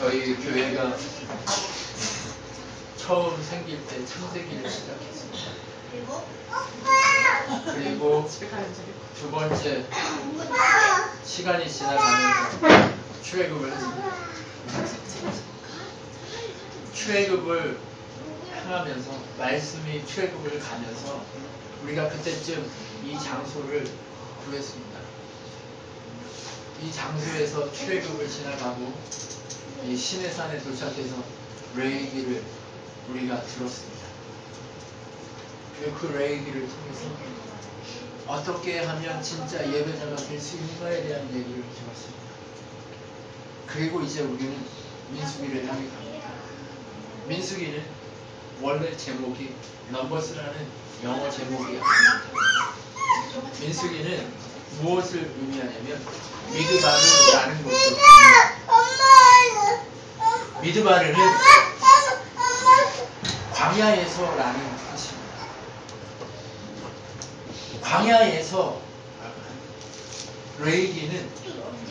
저희 교회가 처음 생길 때 창세기를 시작했습니다. 그리고 두 번째 시간이 지나가면서 출애굽을 했습니다. 출애굽을 향하면서 말씀이 출애굽을 가면서 우리가 그때쯤 이 장소를 구했습니다. 이 장소에서 출애굽을 지나가고 이 시내산에 도착해서 레위기를 우리가 들었습니다. 그리고 그 레위기를 통해서 어떻게 하면 진짜 예배자가 될 수 있는가에 대한 얘기를 들었습니다. 그리고 이제 우리는 민수기를 향해 갑니다. 민수기는 원래 제목이 넘버스라는 영어 제목이 아닙니다. 민수기는 무엇을 의미하냐면 미드바르라는 것을 미드바르는 광야에서라는 뜻입니다. 광야에서 레위기는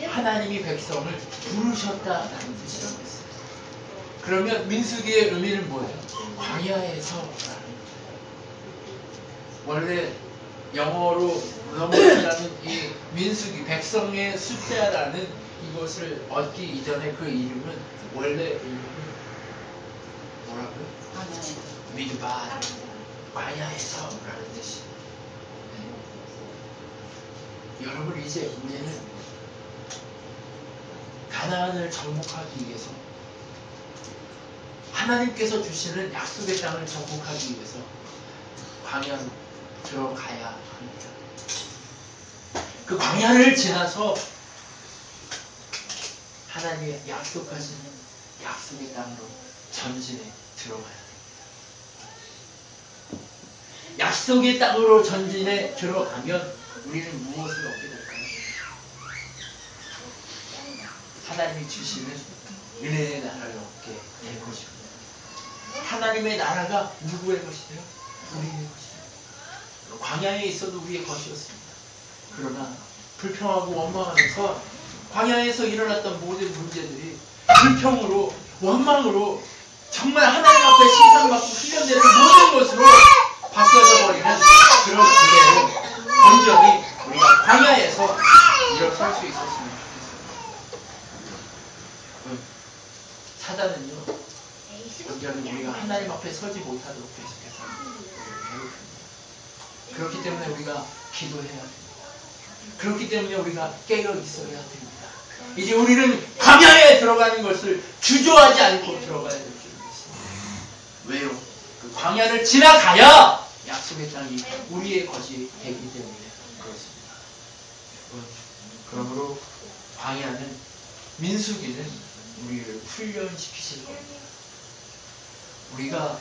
하나님이 백성을 부르셨다라는 뜻이라고 했어요. 그러면 민수기의 의미는 뭐예요? 광야에서라는 원래 영어로 넘버스라는 이 민수기 백성의 숫자라는 이것을 얻기 이전에 그 이름은 원래 이름은 뭐라고요? 미드바르 광야에서라는 뜻이에요. 여러분 이제 우리는 가나안을 정복하기 위해서 하나님께서 주시는 약속의 땅을 정복하기 위해서 광야로 들어가야 합니다. 그 광야를 지나서 하나님의 약속하시는 약속의 땅으로 전진해 들어가야 합니다. 약속의 땅으로 전진해 들어가면 우리는 무엇을 얻게 될까요? 하나님이 주시는 은혜의 나라를 얻게 될 것입니다. 하나님의 나라가 누구의 것이래요? 우리의 것이래요. 광야에 있어도 우리의 것이었습니다. 그러나 불평하고 원망하면서 광야에서 일어났던 모든 문제들이 불평으로 원망으로 정말 하나님 앞에 칭찬받고 훈련되는 모든 것으로 바뀌어져 버리는 그런 그대로 온전히 우리가 광야에서 일어설 수 있었으면 좋겠습니다. 사단은요 온전히 우리가 하나님 앞에 서지 못하도록 계속해서 괴롭힙니다. 그렇기 때문에 우리가 기도해야 됩니다. 그렇기 때문에 우리가 깨어 있어야 됩니다. 이제 우리는 광야에 들어가는 것을 주저하지 않고 들어가야 될 줄 믿습니다. 왜요? 그 광야를 지나가야 약속의 땅이 우리의 것이 되기 때문에 그렇습니다. 그러므로 광야는 민수기는 우리를 훈련시키실 겁니다. 우리가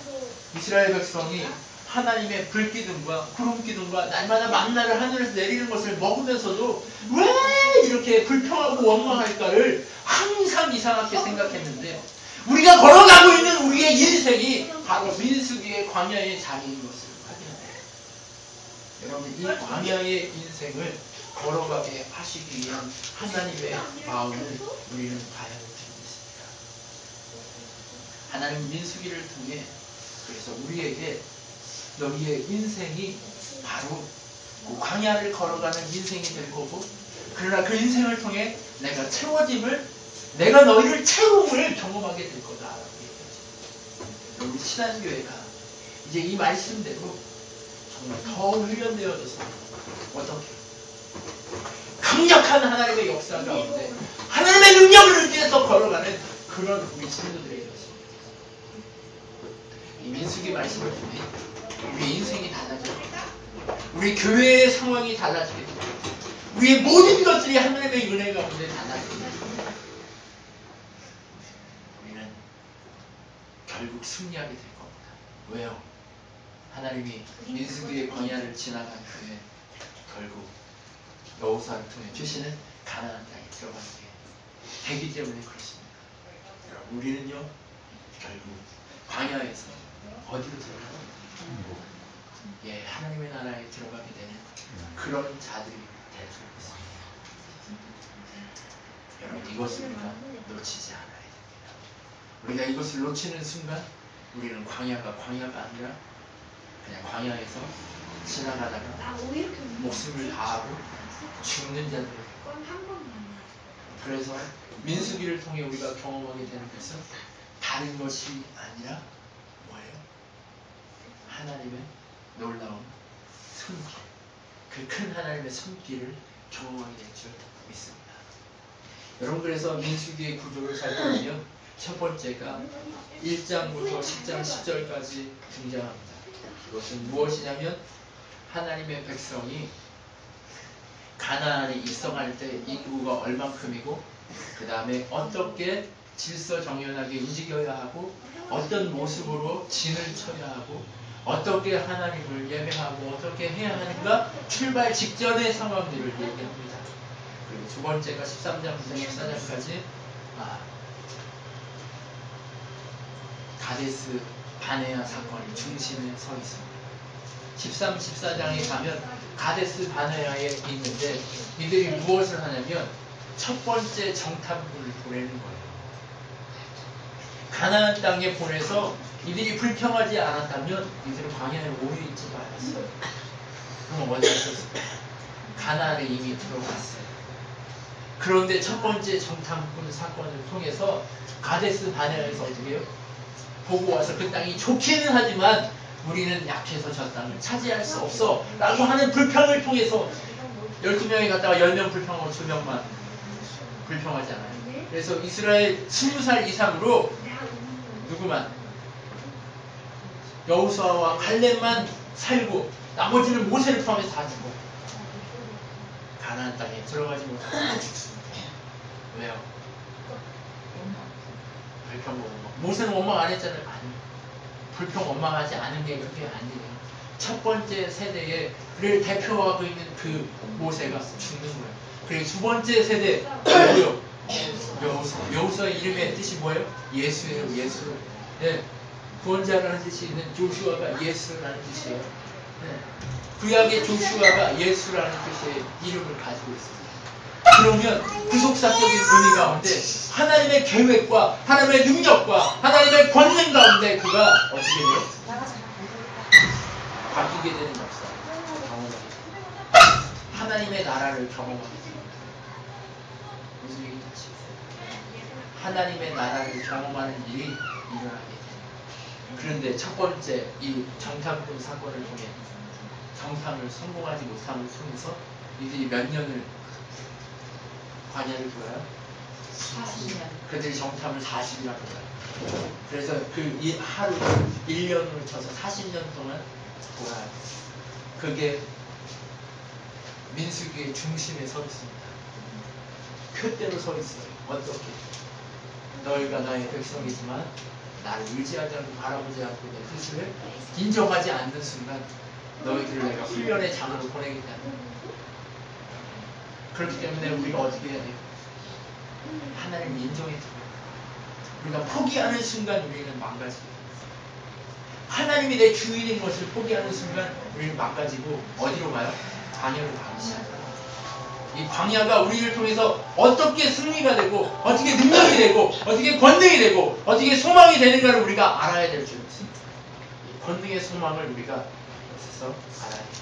이스라엘 백성이 하나님의 불기둥과 구름기둥과 날마다 만나를 하늘에서 내리는 것을 먹으면서도 왜 이렇게 불평하고 원망할까를 항상 이상하게 생각했는데 우리가 걸어가고 있는 우리의 인생이 바로 민수기의 광야의 자리인 것을 확인합니다. 여러분 이 광야의 인생을 걸어가게 하시기 위한 하나님의 마음을 우리는 봐야 될 줄 믿습니다. 하나님 민수기를 통해 그래서 우리에게 너희의 인생이 바로 그 광야를 걸어가는 인생이 될 거고 그러나 그 인생을 통해 내가 채워짐을 내가 너희를 채움을 경험하게 될 거다라고 얘기하죠. 우리 신한교회가 이제 이 말씀대로 정말 더 훈련되어져서 어떻게 강력한 하나님의 역사 가운데 하나님의 능력을 의지해서 걸어가는 그런 우리 성도들이 되었습니다. 이 민수기 말씀을 통해 우리 인생이 달라집니다. 우리 교회의 상황이 달라지게 됩니다. 우리의 모든 것들이 하나님의 은혜 가운데 달라집니다. 우리는 결국 승리하게 될 겁니다. 왜요? 하나님이 민수기의 광야를 지나간 후에 결국 여호수아를 통해 주시는 가나안 땅에 들어가게 되기 때문에 그렇습니다. 여러분 우리는요 결국 광야에서 어디로 들어가요? 예, 하나님의 나라에 들어가게 되는 그런 자들이 될 수 있습니다. 여러분 이것을 우리가 놓치지 않아야 됩니다. 우리가 이것을 놓치는 순간 우리는 광야가 아니라 그냥 광야에서 지나가다가 목숨을 다하고 죽는 자들. 그래서 민수기를 통해 우리가 경험하게 되는 것은 다른 것이 아니라 뭐예요? 하나님의 놀라운 손길, 그 큰 하나님의 손길을 경험하게 될 줄 믿습니다. 여러분, 그래서 민수기의 구조를 살펴보면 첫 번째가 1장부터 10장 10절까지 등장합니다. 그것은 무엇이냐면 하나님의 백성이 가나안에 입성할 때 인구가 얼만큼이고 그 다음에 어떻게 질서정연하게 움직여야 하고 어떤 모습으로 진을 쳐야 하고 어떻게 하나님을 예배하고 어떻게 해야 하는가 출발 직전의 상황들을 얘기합니다. 그리고 두 번째가 13장부터 14장까지 가데스 바네아 사건이 중심에 서 있습니다. 13, 14장에 가면 가데스 바네아에 있는데 이들이 무엇을 하냐면 첫 번째 정탐꾼을 보내는 거예요. 가나안 땅에 보내서 이들이 불평하지 않았다면 이들은 광야에 오래 있지도 않았어요. 그럼 어디 있었을까요? 가나안에 이미 들어갔어요. 그런데 첫 번째 정탐꾼 사건을 통해서 가데스 바네아에서 어떻게 해요? 보고 와서 그 땅이 좋기는 하지만 우리는 약해서 저 땅을 차지할 수 없어 라고 하는 불평을 통해서 12명이 갔다가 10명 불평하고 2명만 불평하지 않아요. 그래서 이스라엘 20살 이상으로 누구만? 여호수아와 갈렙만 살고 나머지는 모세를 포함해서 다 죽고 가나안 땅에 들어가지 못하고 죽습니다. 왜요? 불평 원망. 모세는 원망 안 했잖아요. 아니, 불평 원망하지 않은 게 그렇게 아니에요. 첫 번째 세대에 그를 대표하고 있는 그 모세가 죽는 거예요. 그리고 두 번째 세대 뭐예요? 여호수아의 이름의 뜻이 뭐예요? 예수예요. 예수. 네. 구원자라는 뜻이 있는 조슈아가 예수라는 뜻이에요. 네. 구약의 조슈아가 예수라는 뜻의 이름을 가지고 있습니다. 그러면 구속사적인 의미 가운데 하나님의 계획과 하나님의 능력과 하나님의 권능 가운데 그가 어떻게 돼요? 바뀌게 되는 역사, 경험하게 됩니다. 하나님의 나라를 경험하게 됩니다. 무슨 얘기인지 아시겠어요? 하나님의 나라를 경험하는 일이 일어나게 됩니다. 그런데 첫 번째 이 정탐꾼 사건을 통해 정탐을 성공하지 못함을 통해서 이들이 몇 년을 광야를 돌아요? 40년. 그들이 정탐을 40이라고 해요. 그래서 그 이 하루 1년을 쳐서 40년 동안 돌아요. 그게 민수기의 중심에 서 있습니다. 표대로 서 있어요. 어떻게? 너희가 나의 백성이지만 나를 의지하지 않고 바라보지 않고 내 뜻을 인정하지 않는 순간 너희들을 내가 훈련의 장으로 보내겠다는. 그렇기 때문에 우리가 어떻게 해야 돼요? 하나님을 인정해야 돼요. 우리가 포기하는 순간 우리는 망가지게 돼요. 하나님이 내 주인인 것을 포기하는 순간 우리는 망가지고 어디로 가요? 광야로 가기 시작해요. 이 광야가 우리를 통해서 어떻게 승리가 되고 어떻게 능력이 되고 어떻게 권능이 되고 어떻게 소망이 되는가를 우리가 알아야 될 줄 믿습니다. 이 권능의 소망을 우리가 여기서 알아야 돼요.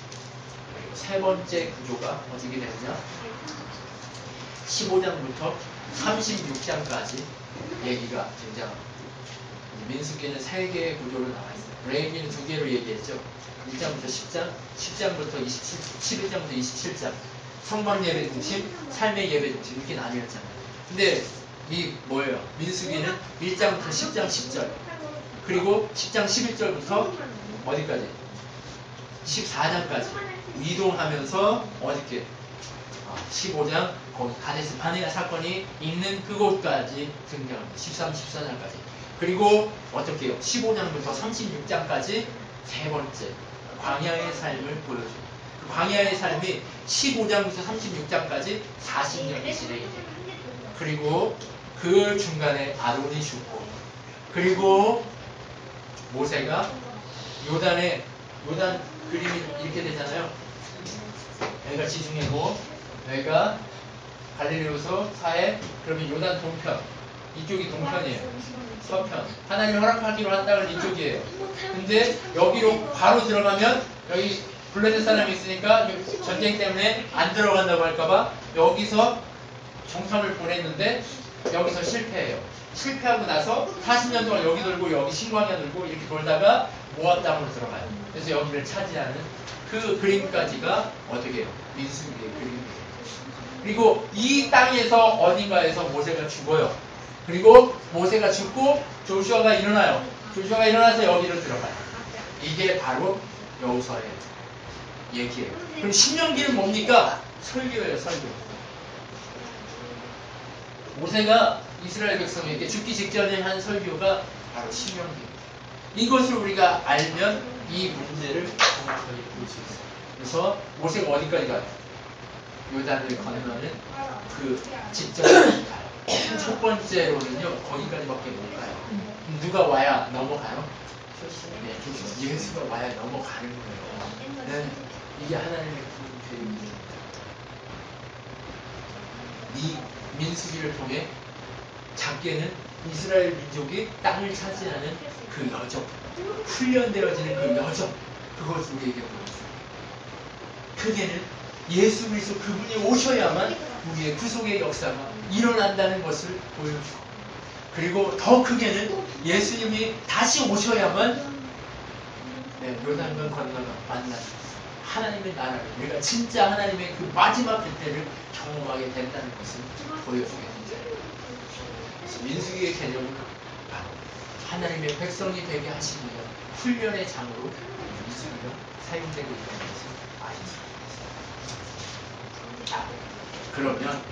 그리고 세 번째 구조가 어떻게 되느냐? 15장부터 36장까지 얘기가 등장합니다. 민수기는 3개의 구조로 나와 있어요. 레위기는 2개로 얘기했죠. 1장부터 10장, 10장부터 11장부터 27장. 성막 예배 중심, 삶의 예배 중심 이렇게 나뉘었잖아요. 근데 이 뭐예요? 민수기는 1장부터 10장 10절 그리고 10장 11절부터 어디까지? 14장까지 이동하면서 어디게? 15장 거기 가데스 바네아 사건이 있는 그곳까지 등장합니다. 13, 14장까지. 그리고 어떻게 해요? 15장부터 36장까지 세 번째 광야의 삶을 보여줘요. 그 광야의 삶이 15장부터 36장까지 40년이 진행이 돼요. 그리고 그 중간에 아론이 죽고 그리고 모세가 요단 그림이 이렇게 되잖아요. 여기가 지중해고 여기가 갈릴리오서 4해 그러면 요단 동편 이쪽이 동편이에요. 서편. 하나님 허락하기로 한 땅은 이쪽이에요. 근데 여기로 바로 들어가면 여기 블레셋 사람이 있으니까 전쟁 때문에 안 들어간다고 할까봐 여기서 정탐을 보냈는데 여기서 실패해요. 실패하고 나서 40년 동안 여기 돌고 여기 신광야 돌고 이렇게 돌다가 모압 땅으로 들어가요. 그래서 여기를 차지하는 그 그림까지가 어떻게 해요? 민수기의 그림이에요. 그리고 이 땅에서 어딘가에서 모세가 죽어요. 그리고 모세가 죽고 조슈아가 일어나요. 조슈아가 일어나서 여기로 들어가요. 이게 바로 여호수아의 얘기예요. 그럼 신명기는 뭡니까? 설교예요, 설교. 모세가 이스라엘 백성에게 죽기 직전에 한 설교가 바로 신명기예요. 이것을 우리가 알면 이 문제를 정확하게 볼 수 있어요. 그래서 모세가 어디까지 가요? 요단을 건너는 그 직전까지 가요. 첫 번째로는요, 거기까지밖에 못 가요. 누가 와야 넘어가요? 네, 예수가 와야 넘어가는 거예요. 네, 이게 하나님의 계획입니다. 이 민수기를 통해 작게는 이스라엘 민족이 땅을 차지하는 그 여정, 훈련되어지는 그 여정, 그것을 우리에게 보여줍니다. 크게는 예수 그리스도 그분이 오셔야만 우리의 구속의 역사가 일어난다는 것을 보여주고, 그리고 더 크게는 예수님이 다시 오셔야만 요단강 건너가 만나는 하나님의 나라를, 우리가 진짜 하나님의 그 마지막 그때를 경험하게 된다는 것을 보여주게 됩니다. 그래서 민수기의 개념은 바로 하나님의 백성이 되게 하시는 훈련의 장으로 민수기가 사용되고 있다는 것을 알죠. 그러면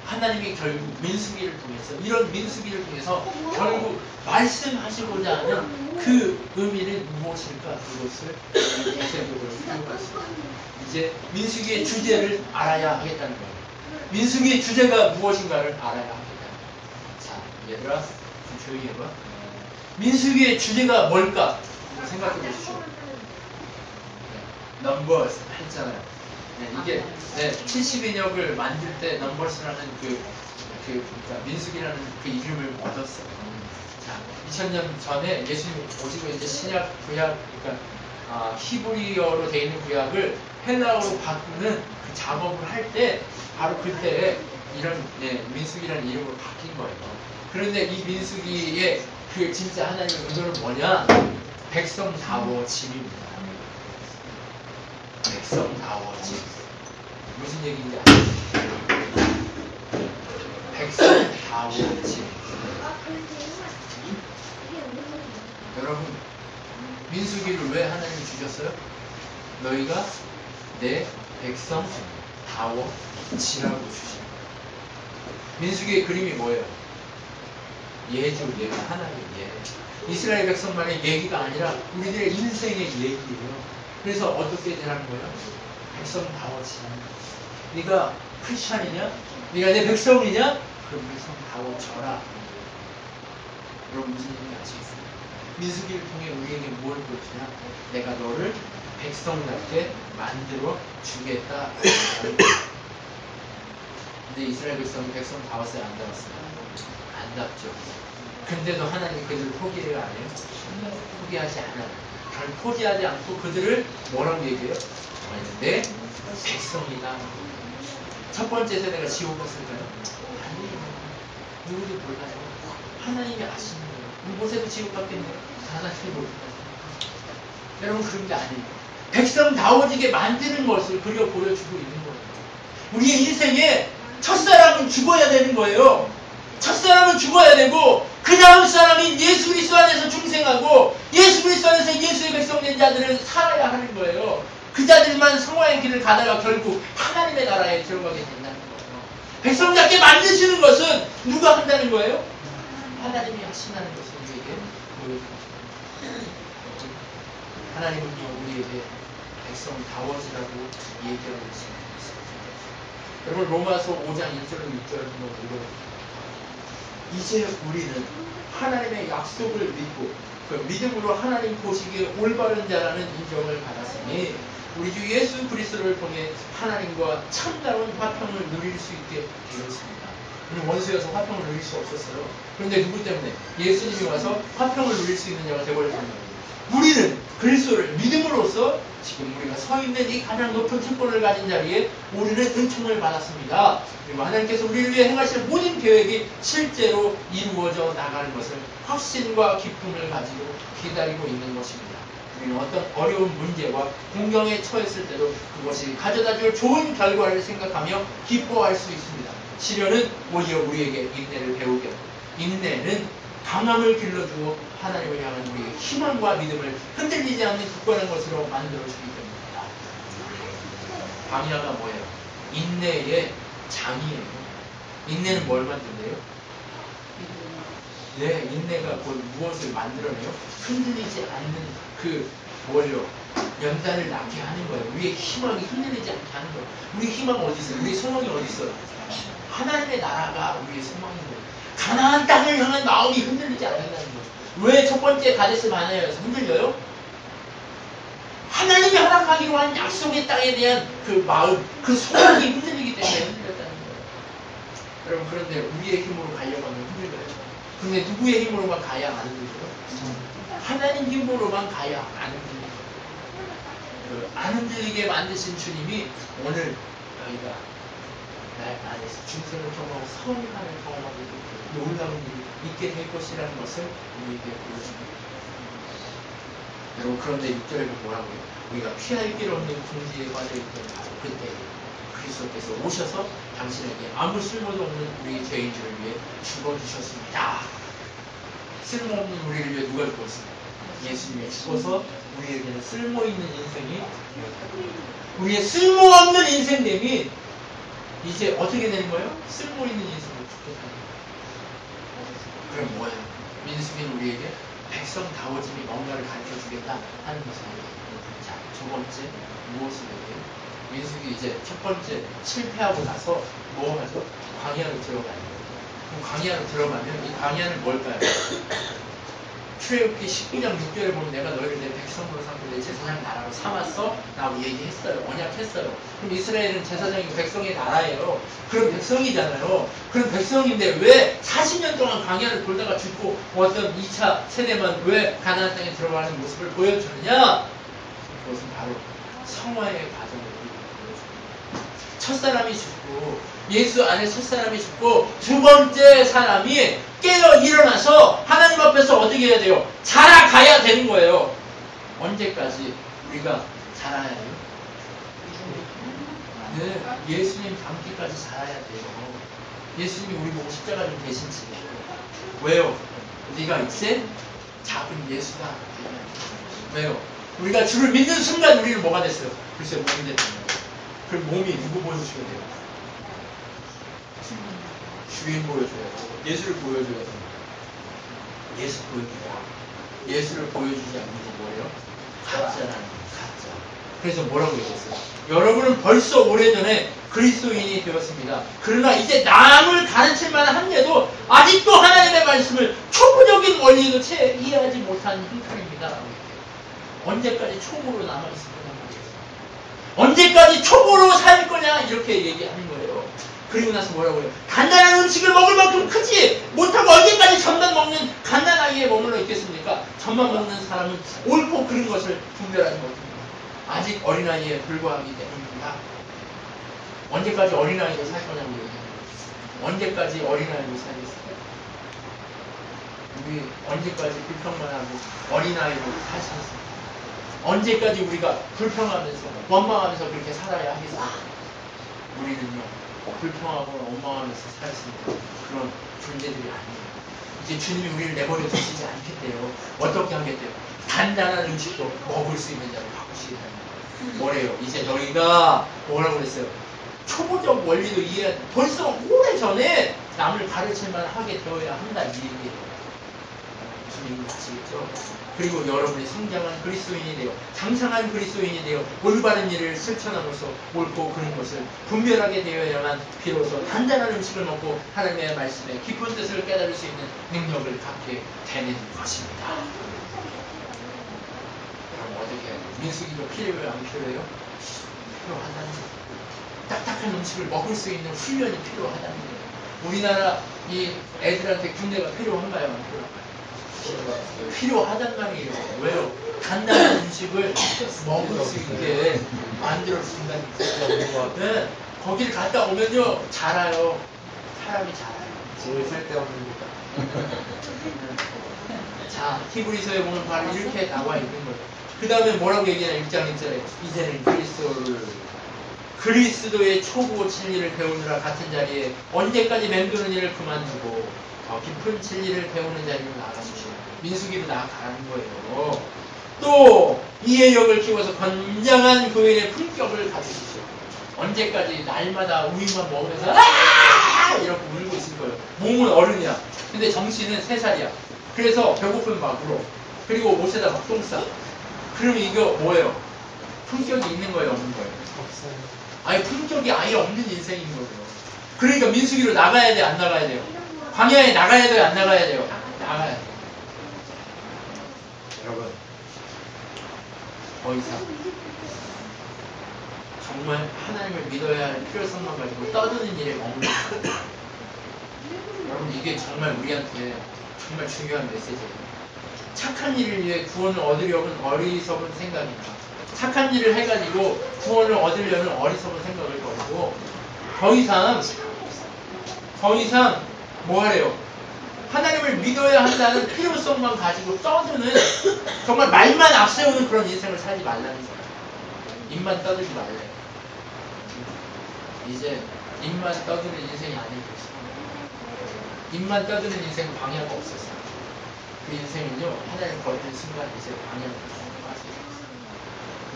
하나님이 결국 민수기를 통해서, 이런 민수기를 통해서 결국 말씀하시고자 하는 그 의미는 무엇일까? 그것을 구체적으로 생각했습니다. 이제 민수기의 주제를 알아야 하겠다는 거예요. 민수기의 주제가 무엇인가를 알아야 하겠다는 거예요. 자, 얘들아, 좀 조용히 해봐. 민수기의 주제가 뭘까? 생각해 보십시오. 넘버스 했잖아요. 이게 70인역을 만들 때 넘버스라는 그러니까 민수기라는 그 이름을 얻었어요. 자, 2000년 전에 예수님 오시고 이제 신약 구약, 그러니까 히브리어로 되어 있는 구약을 헬라어로 바꾸는 그 작업을 할 때 바로 그때 이런 민수기라는 이름으로 바뀐 거예요. 그런데 이 민수기의 그 진짜 하나님의 의도는 뭐냐? 백성다워짐입니다. 백성다워짐. 무슨 얘기인지 아시죠? 백성다워짐. 여러분, 민수기를 왜 하나님이 주셨어요? 너희가 내 백성다워지라고 주신 거예요. 민수기의 그림이 뭐예요? 예죠, 예. 하나님 예. 이스라엘 백성만의 얘기가 아니라 우리들의 인생의 얘기예요. 그래서 어떻게 되라는 거예요? 백성다워지라는 거예요. 네가 크리스찬이냐? 네가 내 백성이냐? 그럼 백성다워져라. 여러분 무슨 얘기인지 아시겠어요? 민수기를 통해 우리에게 뭘 보여주냐? 내가 너를 백성답게 만들어 주겠다. 근데 이스라엘 백성이 백성다웠어요? 안 다웠어요? 안 답죠. 근데도 하나님 그들을 포기를 안 해요? 포기하지 않아요. 포기하지 않고 그들을 뭐라고 얘기해요? 내 백성이다. 첫 번째 세대가 지옥 갔을까요? 아니에요. 누구도 몰라요. 하나님이 아시는 거예요. 모세도 지옥 갔겠네요. 하나님이 몰라요. 여러분 그런 게 아니에요. 백성다워지게 만드는 것을 그려 보여주고 있는 거예요. 우리의 인생에 첫사람은 죽어야 되는 거예요. 첫사람은 죽어야 되고 그 다음 사람이 예수 그리스도 안에서 중생하고 예수 그리스도 안에서 예수의 백성된 자들은 살아야 하는 거예요. 그 자들만 성화의 길을 가다가 결국 하나님의 나라에 들어가게 된다는 거예요. 백성답게 만드시는 것은 누가 한다는 거예요? 하나님이 하신다는 것을 우리에게 보여줍니다. 하나님은요 우리에게 백성다워지라고 얘기하고 있습니다. 여러분 로마서 5장 1절로 6절을 한번 읽어보세요. 이제 우리는 하나님의 약속을 믿고 그 믿음으로 하나님 보시기에 올바른 자라는 인정을 받았으니 우리 주 예수 그리스도를 통해 하나님과 참다운 화평을 누릴 수 있게 되었습니다. 원수여서 화평을 누릴 수 없었어요. 그런데 누구 때문에? 예수님이 와서 화평을 누릴 수 있는 자가 되어버렸단 말이에요. 우리는 그리스도를 믿음으로써 지금 우리가 서 있는 이 가장 높은 특권을 가진 자리에 우리는 은총을 받았습니다. 그리고 하나님께서 우리를 위해 행하실 모든 계획이 실제로 이루어져 나가는 것을 확신과 기쁨을 가지고 기다리고 있는 것입니다. 우리는 어떤 어려운 문제와 공경에 처했을 때도 그것이 가져다줄 좋은 결과를 생각하며 기뻐할 수 있습니다. 시련은 오히려 우리에게 인내를 배우게 합니다. 인내는 강함을 길러주고 하나님을 향한 우리의 희망과 믿음을 흔들리지 않는 굳건한 것으로 만들어주기 때문입니다. 광야가 뭐예요? 인내의 장이에요. 인내는 뭘 만든대요? 네, 인내가 곧 무엇을 만들어내요? 흔들리지 않는 그 뭐예요? 연단을 낳게 하는 거예요. 우리의 희망이 흔들리지 않게 하는 거예요. 우리 희망 어디 있어요? 우리의 소망이 어디 있어요? 하나님의 나라가 우리의 소망인 거예요. 가나안 땅을 향한 마음이 흔들리지 않는다는 거죠. 왜 첫 번째 가데스 바네아에서 흔들려요? 하나님이 허락하기로 한 약속의 땅에 대한 그 마음, 그 소망이 흔들리기 때문에 흔들렸다는 거예요. 여러분, 그런데 우리의 힘으로 가려고 하면 흔들려요. 근데 누구의 힘으로만 가야 안 흔들려요? 하나님 힘으로만 가야 안 흔들려요. 안 흔들리게 만드신 주님이 오늘 저희가 날 안에서 중생을 경험하고 성령을 경험하고 놀라운 일이 있게 될 것이라는 것을 우리에게 보여줍니다. 여러분, 그런데 6절에 뭐라고요? 우리가 피할 길 없는 궁지에 빠져있던 바로 그때 그리스도께서 오셔서 당신에게 아무 쓸모도 없는 우리 죄인들을 위해 죽어주셨습니다. 쓸모없는 우리를 위해 누가 죽었습니까? 예수님이 죽어서 우리에게는 쓸모있는 인생이 우리의 쓸모없는 인생됨이 이제 어떻게 되는 거예요? 쓸모있는 인생을 죽겠다는 거예요. 그럼 뭐예요? 민수기는 우리에게 백성다워짐이 뭔가를 가르쳐주겠다 하는 것을 알려줍니다. 자, 두 번째 무엇을 얘기해요? 민수기 이제 첫 번째 실패하고 나서 뭐 하죠? 광야로 들어가는 거예요. 그럼 광야로 들어가면 이 광야는 뭘까요? 출애굽기 19장 6절에 보면 내가 너희를 내 백성으로 삼고 내 제사장 나라로 삼았어? 라고 얘기했어요. 언약했어요. 그럼 이스라엘은 제사장이고 백성의 나라예요. 그럼 백성이잖아요. 그럼 백성인데 왜 40년 동안 광야를 돌다가 죽고 어떤 2차 세대만 왜 가나안 땅에 들어가는 모습을 보여주느냐? 그것은 바로 성화의 과정을 보여줍니다. 첫사람이 죽고 예수 안에 첫사람이 죽고 두 번째 사람이 깨어 일어나서 하나님 앞에서 어떻게 해야 돼요? 자라가야 되는 거예요. 언제까지 우리가 자라야 해요? 네, 예수님 닮기까지 자라야 돼요. 예수님이 우리 보고 십자가 좀 대신지. 왜요? 네가 이제 작은 예수다. 왜요? 우리가 주를 믿는 순간 우리는 뭐가 됐어요? 글쎄 몸이 됐단 말이에요. 그 몸이 누구 보여주셔야 돼요? 주인 보여줘야 돼요. 예수를 보여줘야 돼요. 예수 보여주자. 예수를 보여주지 않는 게 뭐예요? 가짜라는 거예요. 가짜. 그래서 뭐라고 얘기했어요? 여러분은 벌써 오래전에 그리스도인이 되었습니다. 그러나 이제 남을 가르칠 만한 한데도 아직도 하나님의 말씀을 초보적인 원리도 채 이해하지 못한 형편입니다. 언제까지 초보로 남아있을 거냐 말이에요. 언제까지 초보로 살 거냐 이렇게 얘기하는 거예요. 그리고 나서 뭐라고 해요? 간단한 음식을 먹을 만큼 크지 못하고 언제까지 젖만 먹는 갓난아기에 머물러 있겠습니까? 젖만 먹는 사람은 옳고 그른 것을 분별하지 못합니다. 아직 어린아이에 불과하기 때문입니다. 언제까지 어린아이로 살 거냐고 얘기합니다. 언제까지 어린아이로 살겠어요? 우리 언제까지 불평만 하고 어린아이로 사시겠습니까? 언제까지 우리가 불평하면서 원망하면서 그렇게 살아야 하겠어요? 우리는요 불평하고 원망하면서 살 수 있는 그런 존재들이 아니에요. 이제 주님이 우리를 내버려 두시지 않겠대요. 어떻게 하겠대요? 단단한 음식도 먹을 수 있는 자로 바꾸시겠다는 거예요. 뭐래요? 이제 너희가 뭐라고 그랬어요? 초보적 원리도 이해해. 벌써 오래전에 남을 가르칠만 하게 되어야 한다 이 얘기예요. 무슨 얘기인지 아시겠죠? 그리고 여러분이 성장한 그리스도인이 되어 장창한 그리스도인이 되어 올바른 일을 실천함으로써 옳고 그른 것을 분별하게 되어야만 비로소 단단한 음식을 먹고 하나님의 말씀에 깊은 뜻을 깨달을 수 있는 능력을 갖게 되는 것입니다. 그럼 어떻게 해야 돼요? 민수기도 필요해요? 안 필요해요? 필요하다는 거예요. 딱딱한 음식을 먹을 수 있는 훈련이 필요하다는 거예요. 우리나라 이 애들한테 군대가 필요한가요? 안 필요한가요? 필요하단 말이에요. 왜요? 간단한 음식을 먹을 수 있게 만들어준다니까. 네. 거기를 갔다 오면요 자라요. 사람이 자라요. 제일 쓸데없는 자, 히브리서에 보면 바로 이렇게 나와 있는 거예요. 그 다음에 뭐라고 얘기하냐, 6장 1절에. 이제는 그리스도의 초보 진리를 배우느라 같은 자리에 언제까지 맴도는 일을 그만두고 더 깊은 진리를 배우는 자리로 나가주시오. 민수기로 나아가라는 거예요. 또 이의 역을 키워서 건장한 교인의 품격을 가지십시오. 언제까지 날마다 우유만 먹으면서 이렇게 울고 있을 거예요. 몸은 어른이야. 근데 정신은 3살이야. 그래서 배고프면 막 울어. 그리고 옷에다 막 똥 싸. 그러면 이거 뭐예요? 품격이 있는 거예요, 없는 거예요? 없어요. 아니, 품격이 아예 없는 인생인 거예요. 그러니까 민수기로 나가야 돼, 안 나가야 돼요? 광야에 나가야 돼요, 안 나가야 돼요? 나가야 돼요. 여러분, 더 이상 정말 하나님을 믿어야 할 필요성만 가지고 떠드는 일에 머무르는 거예요. 여러분, 이게 정말 우리한테 정말 중요한 메시지예요. 착한 일을 위해 구원을 얻으려는 어리석은 생각입니다. 착한 일을 해가지고 구원을 얻으려는 어리석은 생각을 버리고 더 이상 뭐 하래요? 하나님을 믿어야 한다는 필요성만 가지고 떠드는 정말 말만 앞세우는 그런 인생을 살지 말라는 거예요. 입만 떠들지 말래요. 이제 입만 떠드는 인생이 아니고 입만 떠드는 인생은 방향이 없었어요. 그 인생은요, 하나님 버리는 순간 이제 방향을 빠져요.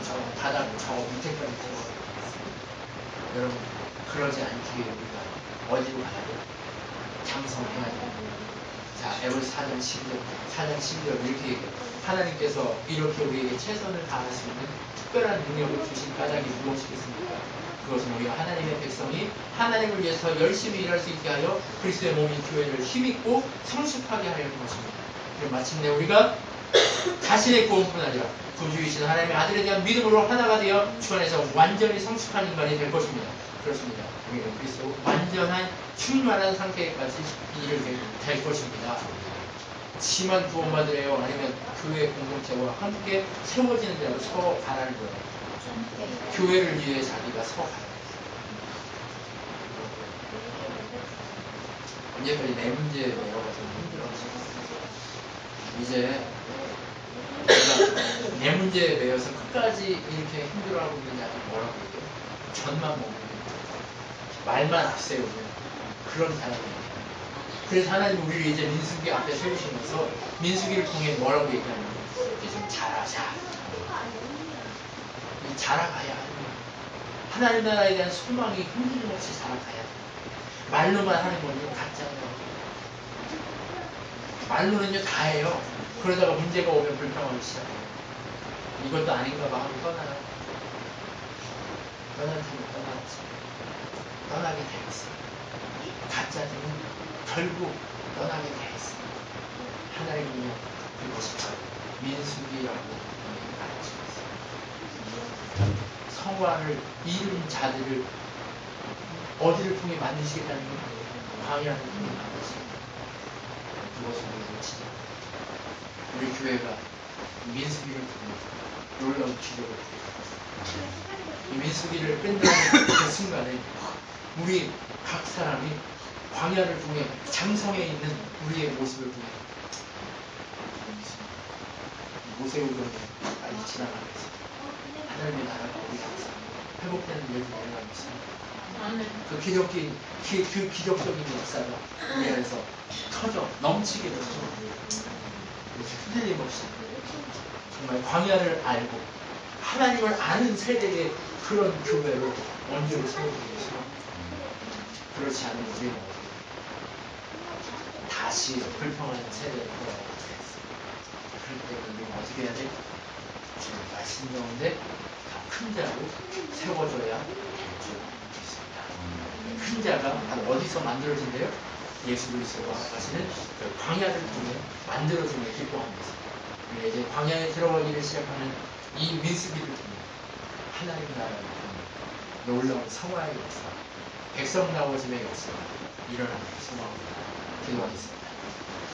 저 바닥, 저 밑에까지 들어가요. 여러분, 그러지 않기 위해 우리가 어디로 가야 돼요? 장성해야 돼요. 자, 에베소서 4장 12절 이렇게 얘기해요. 하나님께서 이렇게 우리에게 최선을 다할 수 있는 특별한 능력을 주신 까닭이 무엇이겠습니까? 그것은 우리가 하나님의 백성이 하나님을 위해서 열심히 일할 수 있게 하여 그리스도의 몸인 교회를 힘있고 성숙하게 하려는 것입니다. 그럼 마침내 우리가 자신의 구원뿐 아니라 구주이신 하나님의 아들에 대한 믿음으로 하나가 되어 주 안에서 완전히 성숙한 인간이 될 것입니다. 그렇습니다. 우리는 그리스도 완전한 충만한 상태까지 이르게 될 것입니다. 지만 구원받으래요? 아니면 교회 공동체와 함께 세워지는 대로 서 가라는 거예요. 교회를 위해 자기가 서 가야 돼요. 언제까지 내 문제에 매여가서 힘들어하시겠어요? 이제 내가 내 문제에 매여서 끝까지 이렇게 힘들어하고 있는 자는 뭐라고 얘기해요? 전만 먹는 말만 앞세우는 그런 사람이에요. 그래서 하나님 우리를 이제 민수기 앞에 세우시면서 민수기를 통해 뭐라고 얘기하냐면 이제 좀 잘하자. 자라가야 하는 거예요. 하나님 나라에 대한 소망이 흔들림 없이 자라가야 돼요. 말로만 하는 건요 가짜예요. 말로는요 다 해요. 그러다가 문제가 오면 불평하기 시작해요. 이것도 아닌가 봐 하고 떠나요. 떠날 테면 떠나지. 떠나게 돼 있어요. 가짜들은 결국 떠나게 돼 있어요. 하나님은요 그것이 바로 민수기라고 가르치고 있어요. 성화를 이룬 자들을 어디를 통해 만드시겠다는 거예요? 광야를 통해 만드십니다. 그것을 우리 놓치자. 우리 교회가 민수기를 통해 놀라운 기적을 보여줍니다. 이 민수기를 뺀다는 그 순간에 우리 각 사람이 광야를 통해 장성에 있는 우리의 모습을 보여 모세우경에 빨리 지나가면서 하나님의 나라가 우리 항상 회복되는 일을 일어나고 있습니다. 그 기적적인 역사가 우리 안에서 터져 넘치게 되죠. 흔들림 없이 정말 광야를 알고 하나님을 아는 세대의 그런 교회로 언제로 세우고 계시고 그렇지 않은 우리는 다시 불평하는 세대로 돌아가고 있습니다. 그렇기 때문에 우리는 어떻게 해야 돼? 주님 말씀 가운데 큰 자로 세워줘야 있습니다. 큰 자가 바로 어디서 만들어진대요? 예수 그리스도가 하시는 그 광야를 통해 만들어짐을 기뻐합니다. 우리 이제 광야에 들어가기를 시작하는 이 민수기를 통해 하나님 나라를 통해 놀라운 성화의 역사, 백성 나오심의 역사, 일어나는 소망 기도하겠습니다.